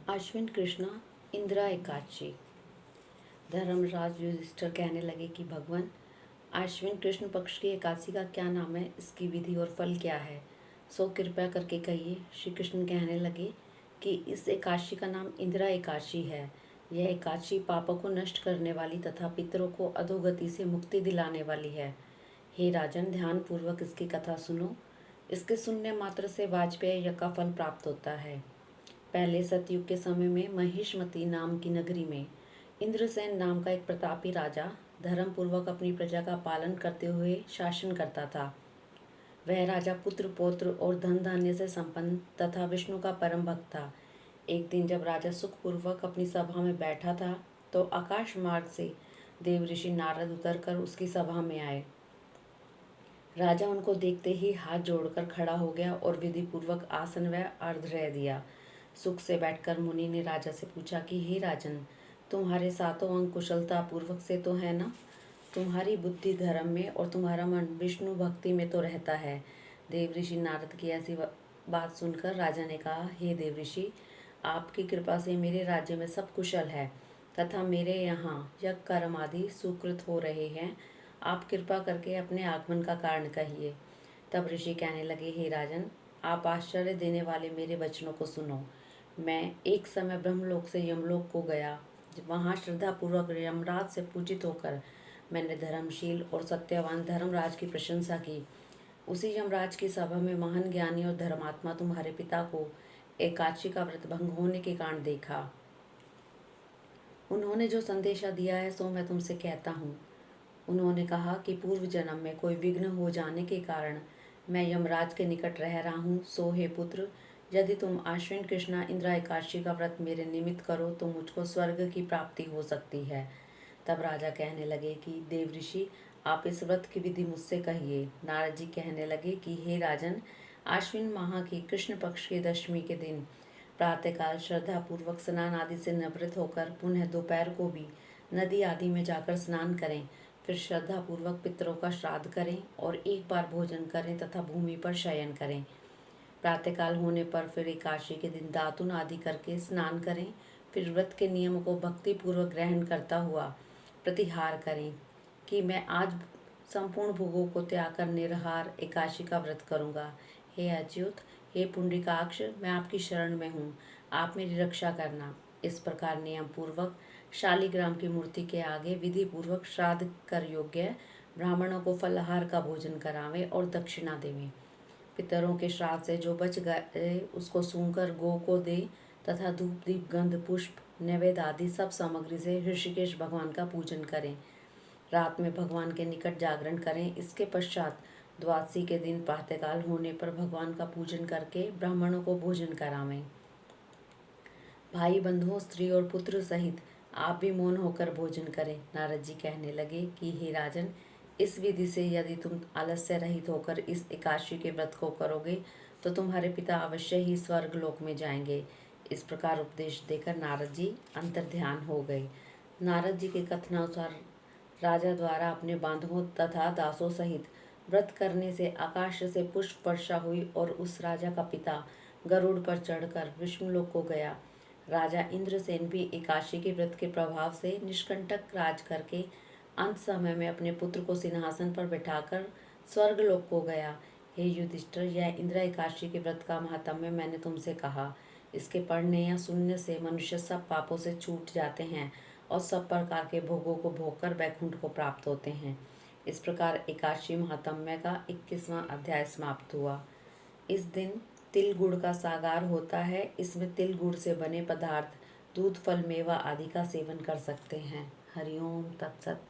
अश्विन कृष्णा इंदिरा एकादशी। धर्मराज युधिष्ठिर कहने लगे कि भगवान, अश्विन कृष्ण पक्ष की एकादशी का क्या नाम है, इसकी विधि और फल क्या है, सो कृपया करके कहिए। श्री कृष्ण कहने लगे कि इस एकादशी का नाम इंदिरा एकादशी है। यह एकादशी पापों को नष्ट करने वाली तथा पितरों को अधोगति से मुक्ति दिलाने वाली है। हे राजन, ध्यान पूर्वक इसकी कथा सुनो। इसके सुनने मात्र से वाजपेय यज्ञ का फल प्राप्त होता है। पहले सतयुग के समय में महिष्मती नाम की नगरी में इंद्रसेन नाम का एक प्रतापी राजा धर्म पूर्वक अपनी प्रजा का पालन करते हुए शासन करता था। वह राजा पुत्र पौत्र और धन धान्य से संपन्न तथा विष्णु का परम भक्त था। एक दिन जब राजा सुखपूर्वक अपनी सभा में बैठा था तो आकाश मार्ग से देव ऋषि नारद उतरकर उसकी सभा में आए। राजा उनको देखते ही हाथ जोड़कर खड़ा हो गया और विधि पूर्वक आसन व अर्घ्य दिया। सुख से बैठकर मुनि ने राजा से पूछा कि हे राजन, तुम्हारे सातों अंग कुशलता पूर्वक से तो है ना? तुम्हारी बुद्धि धर्म में और तुम्हारा मन विष्णु भक्ति में तो रहता है। देव ऋषि नारद की ऐसी बात सुनकर राजा ने कहा, हे देव ऋषि, आपकी कृपा से मेरे राज्य में सब कुशल है तथा मेरे यहाँ यज्ञ कर्म आदि सुकृत हो रहे हैं। आप कृपा करके अपने आगमन का कारण कहिए। तब ऋषि कहने लगे, हे राजन, आप आश्चर्य देने वाले मेरे वचनों को सुनो। मैं एक समय ब्रह्मलोक से यमलोक को गया। वहाँ श्रद्धापूर्वक यमराज से पूजित होकर मैंने धर्मशील और सत्यवान धर्मराज की प्रशंसा की। उसी यमराज की सभा में महान ज्ञानी और धर्मात्मा तुम्हारे पिता को एकादशी का व्रत भंग होने के कारण देखा। उन्होंने जो संदेशा दिया है सो मैं तुमसे कहता हूँ। उन्होंने कहा कि पूर्व जन्म में कोई विघ्न हो जाने के कारण मैं यमराज के निकट रह रहा हूँ। सो हे पुत्र, यदि तुम आश्विन कृष्णा इंदिरा एकादशी का व्रत मेरे निमित्त करो तो मुझको स्वर्ग की प्राप्ति हो सकती है। तब राजा कहने लगे कि देव ऋषि, आप इस व्रत की विधि मुझसे कहिए। नारद जी कहने लगे कि हे राजन, आश्विन माह की कृष्ण पक्ष की दशमी के दिन प्रातःकाल श्रद्धा पूर्वक स्नान आदि से निवृत्त होकर पुनः दोपहर को भी नदी आदि में जाकर स्नान करें। फिर श्रद्धा पूर्वक पितरों का श्राद्ध करें और एक बार भोजन करें तथा भूमि पर शयन करें। प्रातःकाल होने पर फिर एकादशी के दिन दातुन आदि करके स्नान करें। फिर व्रत के नियम को भक्ति पूर्वक ग्रहण करता हुआ प्रतिहार करें कि मैं आज संपूर्ण भोगों को त्याग कर निराहार एकादशी का व्रत करूँगा। हे अच्युत, हे पुंडरीकाक्ष, मैं आपकी शरण में हूँ, आप मेरी रक्षा करना। इस प्रकार नियम पूर्वक शालिग्राम की मूर्ति के आगे विधि पूर्वक श्राद्ध कर योग्य ब्राह्मणों को फलाहार का भोजन करावें और दक्षिणा देवें। पितरों के श्राद्ध से जो बच गए उसको सूंघकर गौ को दे तथा धूप दीप गंध पुष्प नैवेद्य आदि सब सामग्री से ऋषिकेश भगवान का पूजन करें। रात में भगवान के निकट जागरण करें। इसके पश्चात द्वादशी के दिन प्रातःकाल होने पर भगवान का पूजन करके ब्राह्मणों को भोजन करावें। भाई बंधुओं, स्त्री और पुत्र सहित आप भी मौन होकर भोजन करें। नारद जी कहने लगे कि हे राजन, इस विधि से यदि तुम आलस्य रहित होकर इस एकादशी के व्रत को करोगे तो तुम्हारे पिता अवश्य ही स्वर्ग लोक में जाएंगे। इस प्रकार उपदेश देकर नारद जी अंतर्ध्यान हो गए। नारद जी के कथनानुसार राजा द्वारा अपने बांधवों तथा दासों सहित व्रत करने से आकाश से पुष्प वर्षा हुई और उस राजा का पिता गरुड़ पर चढ़कर विष्णुलोक को गया। राजा इंद्रसेन भी एकादशी के व्रत के प्रभाव से निष्कंटक राज करके अंत समय में अपने पुत्र को सिंहासन पर बैठाकर स्वर्गलोक को गया। हे युधिष्ठिर, यह इंदिरा एकादशी के व्रत का महात्म्य मैंने तुमसे कहा। इसके पढ़ने या सुनने से मनुष्य सब पापों से छूट जाते हैं और सब प्रकार के भोगों को भोगकर वैकुंठ को प्राप्त होते हैं। इस प्रकार एकादशी महात्म्य का 21वां अध्याय समाप्त हुआ। इस दिन तिल गुड़ का सागार होता है। इसमें तिल गुड़ से बने पदार्थ दूध फल मेवा आदि का सेवन कर सकते हैं। हरिओम तत्सत।